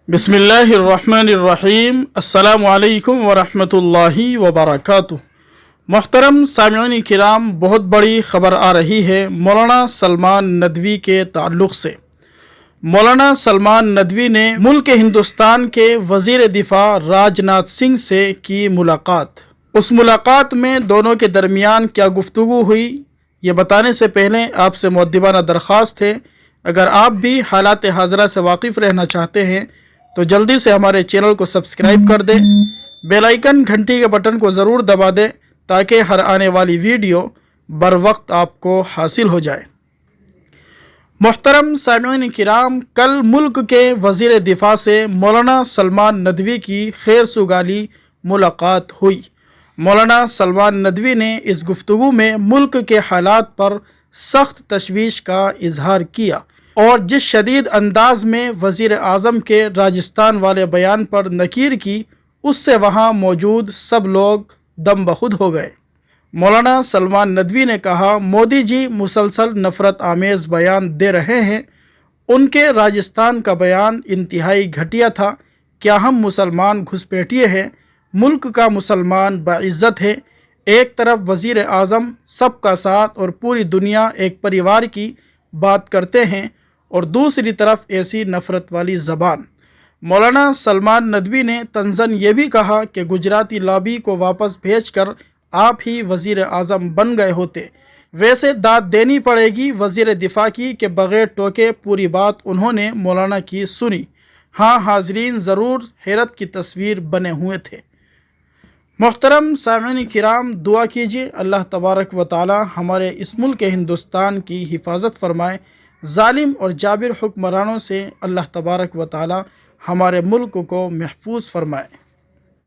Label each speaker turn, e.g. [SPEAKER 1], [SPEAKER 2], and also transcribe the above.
[SPEAKER 1] बिस्मिल्लाहिर्रहमानिर्रहीम। अस्सलामु अलैकुम वरहमतुल्लाहि वबरकातुहू। मोहतरम सामिईन किराम, बहुत बड़ी ख़बर आ रही है मौलाना सलमान नदवी के ताल्लुक़ से। मौलाना सलमान नदवी ने मुल्क हिंदुस्तान के वज़ीर दिफ़ा राजनाथ सिंह से की मुलाकात। उस मुलाकात में दोनों के दरमियान क्या गुफ्तगू हुई, ये बताने से पहले आपसे मुअद्दिबाना दरख्वास्त है, अगर आप भी हालात हाज़रा से वाकिफ़ रहना चाहते हैं तो जल्दी से हमारे चैनल को सब्सक्राइब कर दें, बेल आइकन घंटी के बटन को ज़रूर दबा दें ताकि हर आने वाली वीडियो बर वक्त आपको हासिल हो जाए। मोहतरम सामिईन किराम, कल मुल्क के वज़ीर दिफ़ा से मौलाना सलमान नदवी की खैर सुगाली मुलाकात हुई। मौलाना सलमान नदवी ने इस गुफ्तगू में मुल्क के हालात पर सख्त तशवीश का इजहार किया और जिस शदीद अंदाज में वज़ीर आज़म के राजस्थान वाले बयान पर नकीर की, उससे वहाँ मौजूद सब लोग दम बखुद हो गए। मौलाना सलमान नदवी ने कहा, मोदी जी मुसलसल नफ़रत आमेज़ बयान दे रहे हैं। उनके राजस्थान का बयान इंतहाई घटिया था। क्या हम मुसलमान घुसपैठिए हैं? मुल्क का मुसलमान बाइज़्ज़त है। एक तरफ वज़ीर आज़म सबका साथ और पूरी दुनिया एक परिवार की बात करते हैं और दूसरी तरफ ऐसी नफ़रत वाली ज़बान। मौलाना सलमान नदवी ने तंज़न ये भी कहा कि गुजराती लॉबी को वापस भेजकर आप ही वज़ीर आज़म बन गए होते। वैसे दाद देनी पड़ेगी वज़ीर दिफ़ा की कि बग़ैर टोके पूरी बात उन्होंने मौलाना की सुनी। हाँ हाज़रीन, ज़रूर हैरत की तस्वीर बने हुए थे। मोहतरम सामिईन किराम, दुआ कीजिए अल्लाह तबारक व तआला हमारे इस मुल्क हिंदुस्तान की हिफाजत फरमाए। ज़ालिम और जाबिर हुक्मरानों से अल्लाह तबारक व तआला हमारे मुल्क को महफूज फरमाए।